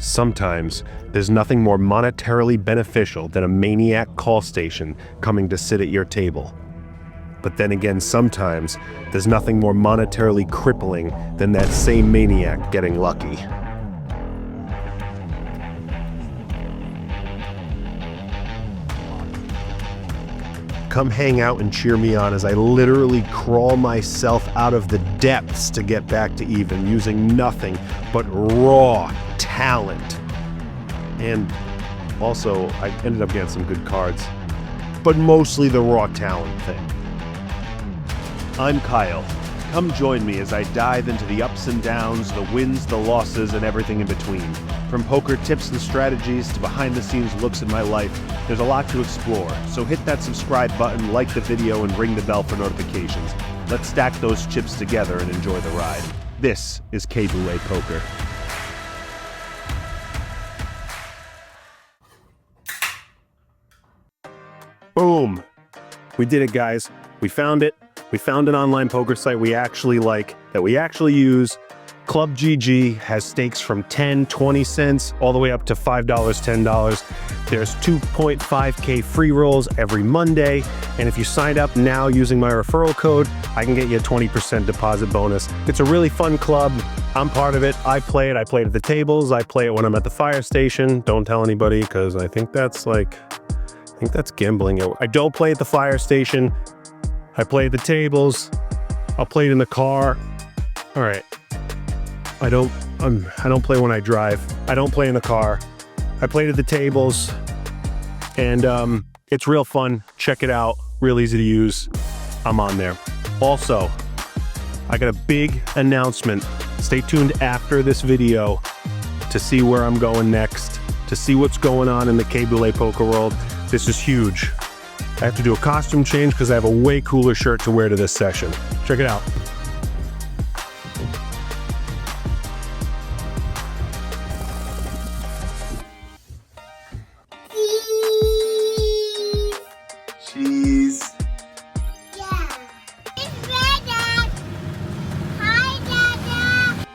Sometimes, there's nothing more monetarily beneficial than a maniac call station coming to sit at your table. But then again, sometimes, there's nothing more monetarily crippling than that same maniac getting lucky. Come hang out and cheer me on as I literally crawl myself out of the depths to get back to even, using nothing but raw talent. And also, I ended up getting some good cards, but mostly the raw talent thing. I'm Kyle. Come join me as I dive into the ups and downs, the wins, the losses, and everything in between. From poker tips and strategies to behind-the-scenes looks at my life, there's a lot to explore. So hit that subscribe button, like the video, and ring the bell for notifications. Let's stack those chips together and enjoy the ride. This is K-Boule Poker. Boom! We did it, guys. We found it. We found an online poker site we actually like, that we actually use. Club GG has stakes from 10, 20 cents, all the way up to $5, $10. There's 2.5K free rolls every Monday. And if you sign up now using my referral code, I can get you a 20% deposit bonus. It's a really fun club. I'm part of it. I play it. I play it at the tables. I play it when I'm at the fire station. Don't tell anybody, because I think that's gambling. I don't play at the fire station. I play at the tables. I'll play it in the car. All right. I don't play when I drive. I don't play in the car. I played at the tables, and it's real fun. Check it out. Real easy to use. I'm on there. Also, I got a big announcement. Stay tuned after this video to see where I'm going next, to see what's going on in the K-Boule poker world. This is huge. I have to do a costume change because I have a way cooler shirt to wear to this session. Check it out. Cheese. Yeah. It's red, Dad. Hi, Dada.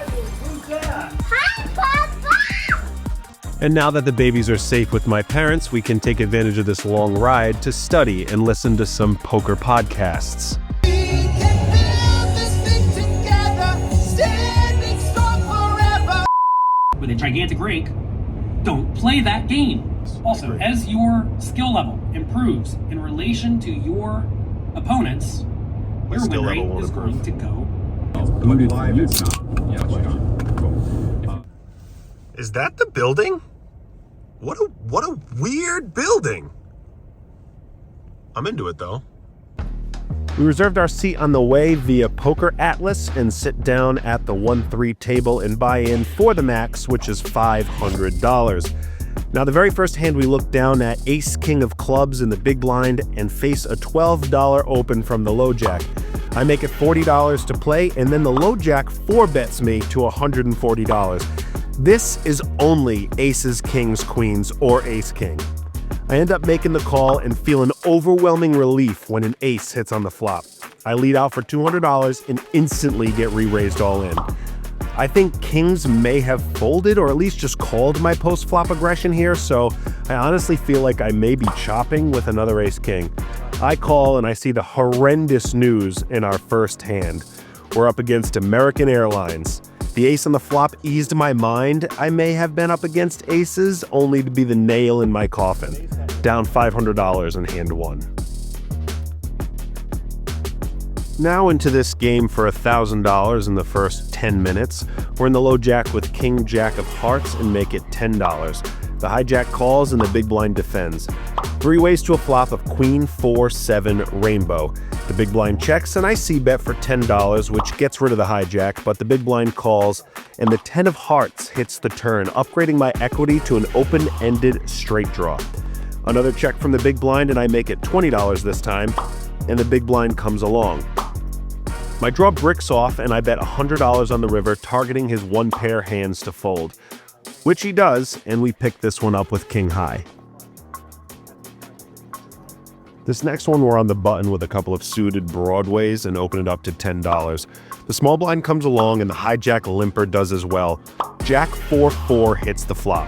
Who's that? Hi, Papa. And now that the babies are safe with my parents, we can take advantage of this long ride to study and listen to some poker podcasts. With a gigantic rake, don't play that game. Also, as your skill level improves in relation to your opponents, your win rate is going to go. Is that the building? What a weird building. I'm into it though. We reserved our seat on the way via Poker Atlas and sit down at the 1-3 table and buy in for the max, which is $500. Now, the very first hand we look down at Ace King of Clubs in the big blind and face a $12 open from the low jack. I make it $40 to play, and then the low jack 4-bets me to $140. This is only aces, kings, queens, or ace king. I end up making the call and feel an overwhelming relief when an ace hits on the flop. I lead out for $200 and instantly get re-raised all in. I think kings may have folded or at least just called my post-flop aggression here, so I honestly feel like I may be chopping with another ace king. I call and I see the horrendous news in our first hand. We're up against American Airlines. The ace on the flop eased my mind. I may have been up against aces only to be the nail in my coffin. Down $500 in hand one. Now into this game for $1,000 in the first 10 minutes. We're in the low jack with king jack of hearts and make it $10. The hijack calls and the big blind defends. 3 ways to a flop of queen, 4, 7, rainbow. The big blind checks and I c-bet for $10, which gets rid of the hijack, but the big blind calls and the 10 of hearts hits the turn, upgrading my equity to an open-ended straight draw. Another check from the big blind and I make it $20 this time, and the big blind comes along. My draw bricks off and I bet $100 on the river, targeting his 1-pair hands to fold, which he does, and we pick this one up with king high. This next one, we're on the button with a couple of suited broadways and open it up to $10. The small blind comes along and the hijack limper does as well. Jack 4-4 hits the flop.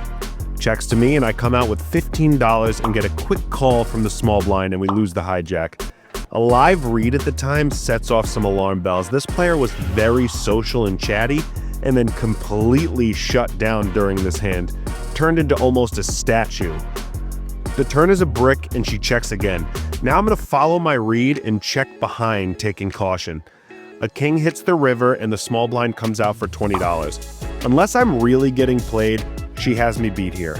Checks to me and I come out with $15 and get a quick call from the small blind and we lose the hijack. A live read at the time sets off some alarm bells. This player was very social and chatty and then completely shut down during this hand, turned into almost a statue. The turn is a brick and she checks again. Now I'm going to follow my read and check behind, taking caution. A king hits the river and the small blind comes out for $20. Unless I'm really getting played, she has me beat here.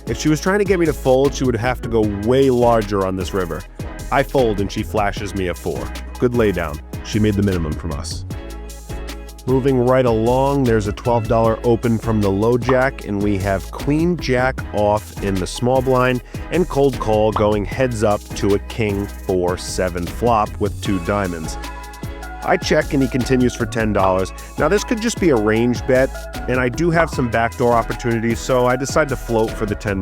If she was trying to get me to fold, she would have to go way larger on this river. I fold and she flashes me a 4. Good laydown. She made the minimum from us. Moving right along, there's a $12 open from the low jack, and we have queen jack off in the small blind and cold call going heads up to a king 4-7 flop with 2 diamonds. I check and he continues for $10. Now this could just be a range bet, and I do have some backdoor opportunities, so I decide to float for the $10.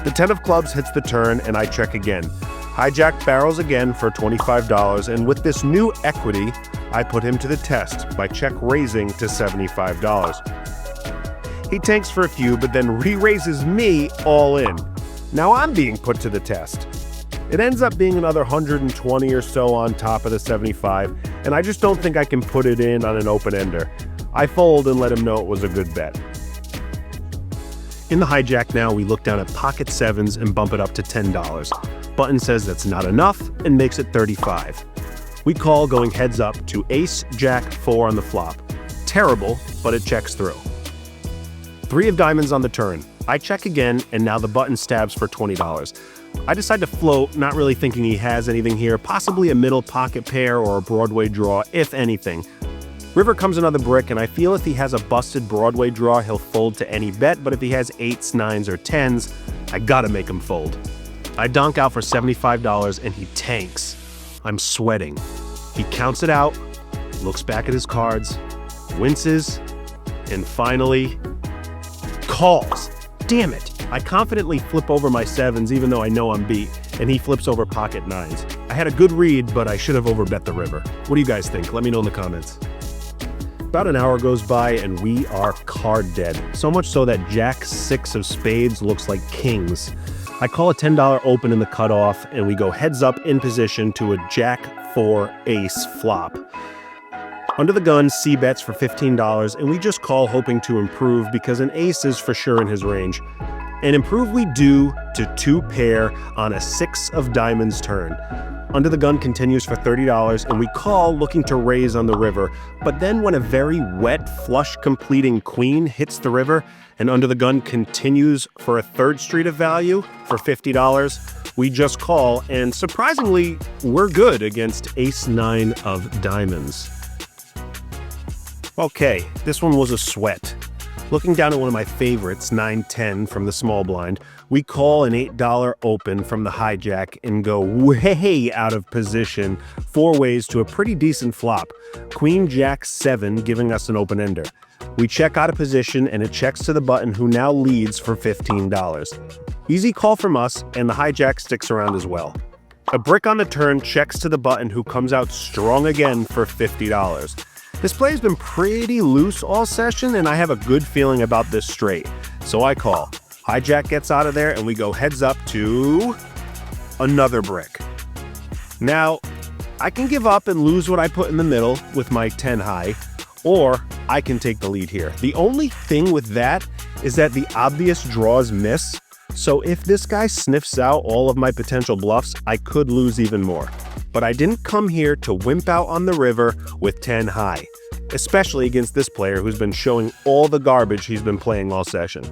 The 10 of clubs hits the turn and I check again. Hijack barrels again for $25, and with this new equity, I put him to the test by check raising to $75. He tanks for a few, but then re-raises me all in. Now I'm being put to the test. It ends up being another 120 or so on top of the 75, and I just don't think I can put it in on an open-ender. I fold and let him know it was a good bet. In the hijack now, we look down at pocket sevens and bump it up to $10. Button says that's not enough and makes it $35. We call going heads up to ace, jack, 4 on the flop. Terrible, but it checks through. 3 of diamonds on the turn. I check again, and now the button stabs for $20. I decide to float, not really thinking he has anything here, possibly a middle pocket pair or a Broadway draw, if anything. River comes another brick, and I feel if he has a busted Broadway draw, he'll fold to any bet, but if he has 8s, 9s, or 10s, I gotta make him fold. I donk out for $75, and he tanks. I'm sweating. He counts it out, looks back at his cards, winces, and finally calls. Damn it. I confidently flip over my 7s even though I know I'm beat, and he flips over pocket 9s. I had a good read, but I should have overbet the river. What do you guys think? Let me know in the comments. About an hour goes by and we are card dead. So much so that jack 6 of spades looks like kings. I call a $10 open in the cutoff, and we go heads up in position to a jack 4 ace flop. Under the gun, C bets for $15, and we just call hoping to improve because an ace is for sure in his range. And improve we do to 2 pair on a 6 of diamonds turn. Under the gun continues for $30, and we call looking to raise on the river. But then when a very wet flush completing queen hits the river, and under the gun continues for a 3rd street of value for $50, we just call, and surprisingly, we're good against ace 9 of diamonds. Okay, this one was a sweat. Looking down at one of my favorites, 9-10 from the small blind, we call an $8 open from the hijack and go way out of position 4 ways to a pretty decent flop. Queen jack 7 giving us an open ender. We check out of position and it checks to the button who now leads for $15. Easy call from us, and the hijack sticks around as well. A brick on the turn checks to the button who comes out strong again for $50. This play's been pretty loose all session, and I have a good feeling about this straight. So I call. Hijack gets out of there, and we go heads up to another brick. Now, I can give up and lose what I put in the middle with my 10 high, or I can take the lead here. The only thing with that is that the obvious draws miss, so if this guy sniffs out all of my potential bluffs, I could lose even more. But I didn't come here to wimp out on the river with 10 high, especially against this player who's been showing all the garbage he's been playing all session.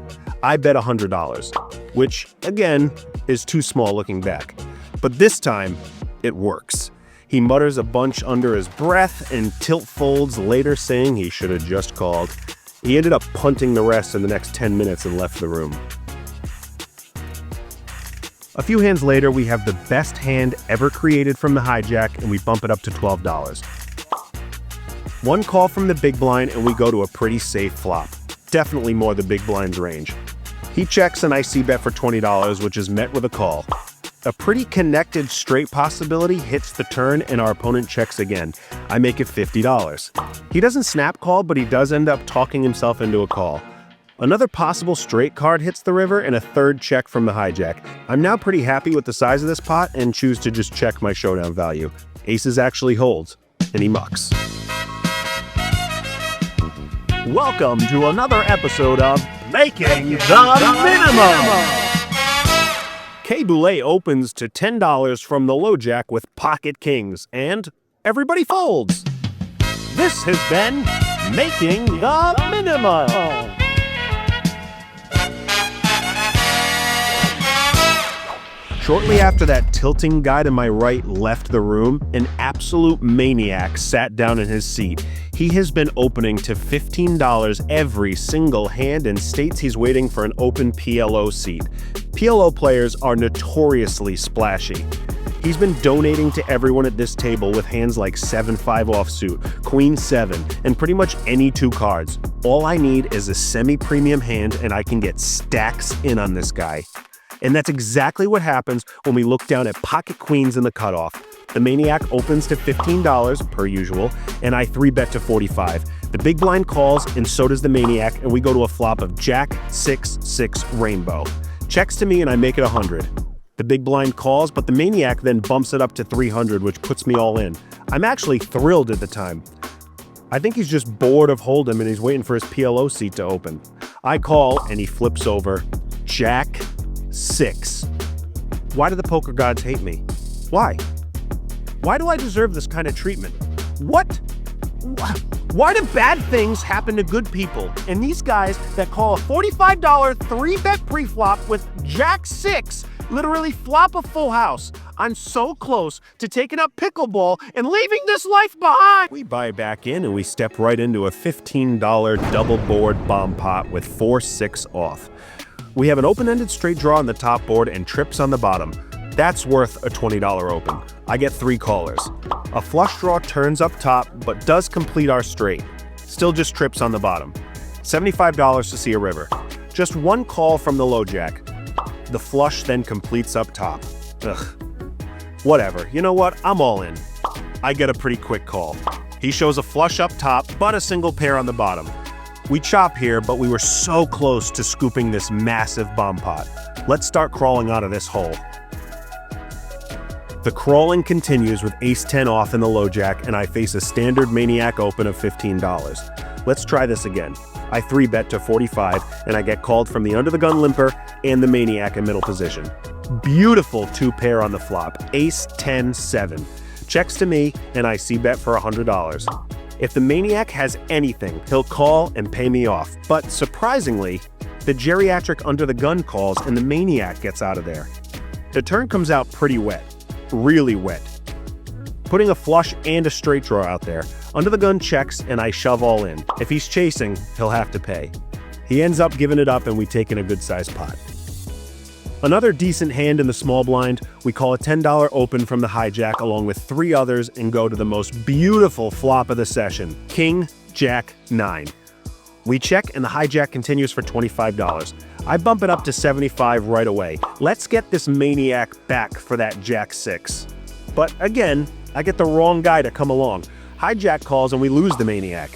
I bet $100, which, again, is too small looking back. But this time, it works. He mutters a bunch under his breath and tilt folds later, saying he should have just called. He ended up punting the rest in the next 10 minutes and left the room. A few hands later, we have the best hand ever created from the hijack, and we bump it up to $12. One call from the big blind, and we go to a pretty safe flop. Definitely more the big blind's range. He checks an IC bet for $20, which is met with a call. A pretty connected straight possibility hits the turn, and our opponent checks again. I make it $50. He doesn't snap call, but he does end up talking himself into a call. Another possible straight card hits the river and a third check from the hijack. I'm now pretty happy with the size of this pot and choose to just check my showdown value. Aces actually holds, and he mucks. Welcome to another episode of Making the Minimum! K-Boulay opens to $10 from the low jack with pocket kings, and everybody folds. This has been Making the Minimum! Shortly after that tilting guy to my right left the room, an absolute maniac sat down in his seat. He has been opening to $15 every single hand and states he's waiting for an open PLO seat. PLO players are notoriously splashy. He's been donating to everyone at this table with hands like 7-5 offsuit, Queen 7, and pretty much any 2 cards. All I need is a semi-premium hand and I can get stacks in on this guy. And that's exactly what happens when we look down at pocket queens in the cutoff. The maniac opens to $15 per usual, and I 3-bet to 45. The big blind calls, and so does the maniac, and we go to a flop of Jack, 6, 6, rainbow. Checks to me, and I make it 100. The big blind calls, but the maniac then bumps it up to 300, which puts me all in. I'm actually thrilled at the time. I think he's just bored of hold'em, and he's waiting for his PLO seat to open. I call, and he flips over. Jack, 6. Why do the poker gods hate me? Why? Why do I deserve this kind of treatment? What? Why do bad things happen to good people? And these guys that call a $45 3-bet preflop with Jack 6 literally flop a full house. I'm so close to taking up pickleball and leaving this life behind. We buy back in and we step right into a $15 double board bomb pot with 4-6 off. We have an open-ended straight draw on the top board and trips on the bottom. That's worth a $20 open. I get 3 callers. A flush draw turns up top, but does complete our straight. Still just trips on the bottom. $75 to see a river. Just 1 call from the low jack. The flush then completes up top. Ugh. Whatever, you know what? I'm all in. I get a pretty quick call. He shows a flush up top, but a single pair on the bottom. We chop here, but we were so close to scooping this massive bomb pot. Let's start crawling out of this hole. The crawling continues with ace-10 off in the low jack, and I face a standard maniac open of $15. Let's try this again. I 3-bet to 45, and I get called from the under-the-gun limper and the maniac in middle position. Beautiful 2-pair on the flop, ace-10, 7. Checks to me, and I c-bet for $100. If the maniac has anything, he'll call and pay me off. But surprisingly, the geriatric under the gun calls and the maniac gets out of there. The turn comes out pretty wet. Really wet. Putting a flush and a straight draw out there. Under the gun checks and I shove all in. If he's chasing, he'll have to pay. He ends up giving it up and we take in a good sized pot. Another decent hand in the small blind, we call a $10 open from the hijack along with 3 others and go to the most beautiful flop of the session, King, Jack, 9. We check and the hijack continues for $25. I bump it up to $75 right away. Let's get this maniac back for that Jack 6. But again, I get the wrong guy to come along. Hijack calls and we lose the maniac.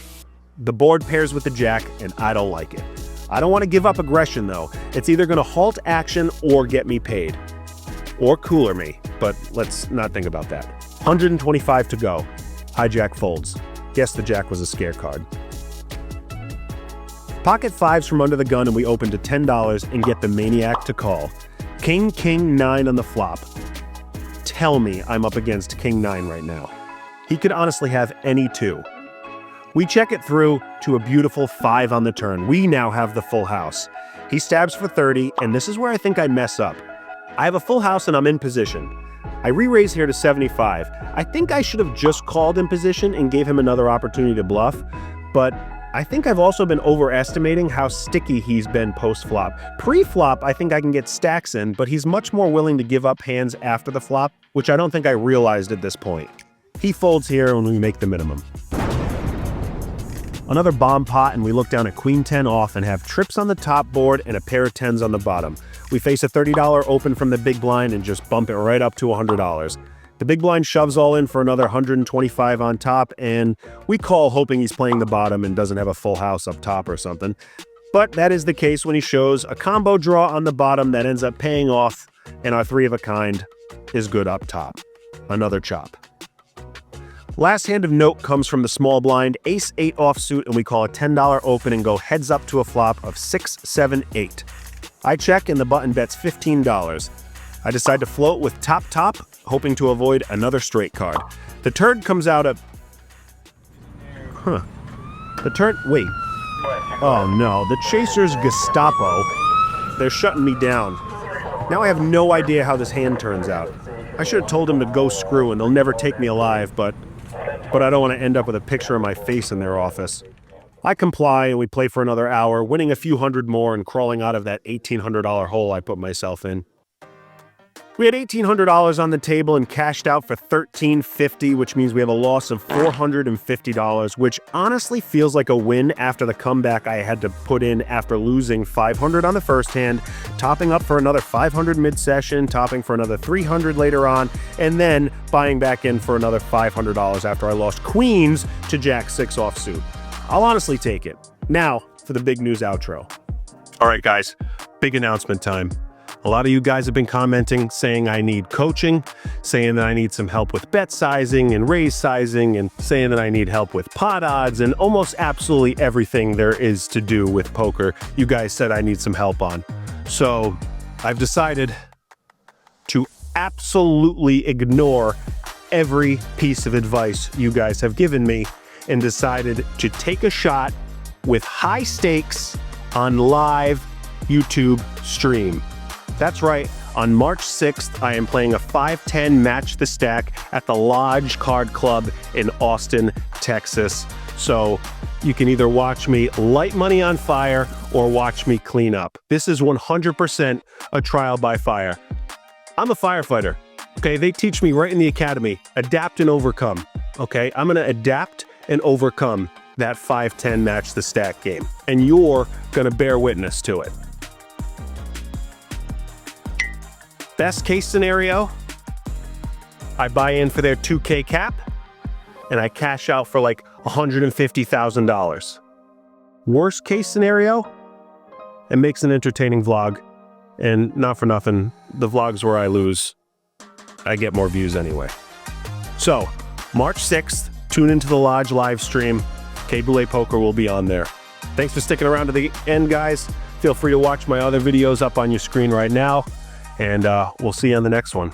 The board pairs with the jack and I don't like it. I don't want to give up aggression though. It's either going to halt action or get me paid. Or cooler me, but let's not think about that. 125 to go. Hijack folds. Guess the jack was a scare card. Pocket 5s from under the gun and we open to $10 and get the maniac to call. King, King, 9 on the flop. Tell me I'm up against King 9 right now. He could honestly have any 2. We check it through to a beautiful 5 on the turn. We now have the full house. He stabs for 30, and this is where I think I mess up. I have a full house and I'm in position. I re-raise here to 75. I think I should have just called in position and gave him another opportunity to bluff, but I think I've also been overestimating how sticky he's been post-flop. Pre-flop, I think I can get stacks in, but he's much more willing to give up hands after the flop, which I don't think I realized at this point. He folds here and we make the minimum. Another bomb pot and we look down at Queen 10 off and have trips on the top board and a pair of 10s on the bottom. We face a $30 open from the big blind and just bump it right up to $100. The big blind shoves all in for another 125 on top and we call hoping he's playing the bottom and doesn't have a full house up top or something. But that is the case when he shows a combo draw on the bottom that ends up paying off, and our 3 of a kind is good up top. Another chop. Last hand of note comes from the small blind, ace-8 offsuit, and we call a $10 open and go heads up to a flop of 6, 7, 8. I check and the button bets $15. I decide to float with top, hoping to avoid another straight card. The turn comes out of... Wait. Oh no, the Chaser's Gestapo. They're shutting me down. Now I have no idea how this hand turns out. I should have told them to go screw and they'll never take me alive, but I don't want to end up with a picture of my face in their office. I comply and we play for another hour, winning a few hundred more and crawling out of that $1,800 hole I put myself in. We had $1,800 on the table and cashed out for $1,350, which means we have a loss of $450, which honestly feels like a win after the comeback I had to put in after losing $500 on the first hand, topping up for another $500 mid-session, topping for another $300 later on, and then buying back in for another $500 after I lost queens to Jack-6 offsuit. I'll honestly take it. Now for the big news outro. All right, guys, big announcement time. A lot of you guys have been commenting, saying I need coaching, saying that I need some help with bet sizing and raise sizing, and saying that I need help with pot odds, and almost absolutely everything there is to do with poker, you guys said I need some help on. So I've decided to absolutely ignore every piece of advice you guys have given me and decided to take a shot with high stakes on live YouTube stream. That's right, on March 6th, I am playing a 5-10 Match the Stack at the Lodge Card Club in Austin, Texas. So you can either watch me light money on fire or watch me clean up. This is 100% a trial by fire. I'm a firefighter, okay? They teach me right in the academy, adapt and overcome, okay? I'm gonna adapt and overcome that 5-10 Match the Stack game, and you're gonna bear witness to it. Best case scenario, I buy in for their 2K cap, and I cash out for like $150,000. Worst case scenario, it makes an entertaining vlog, and not for nothing, the vlogs where I lose, I get more views anyway. So, March 6th, tune into the Lodge live stream. K-Boule Poker will be on there. Thanks for sticking around to the end, guys. Feel free to watch my other videos up on your screen right now. And we'll see you on the next one.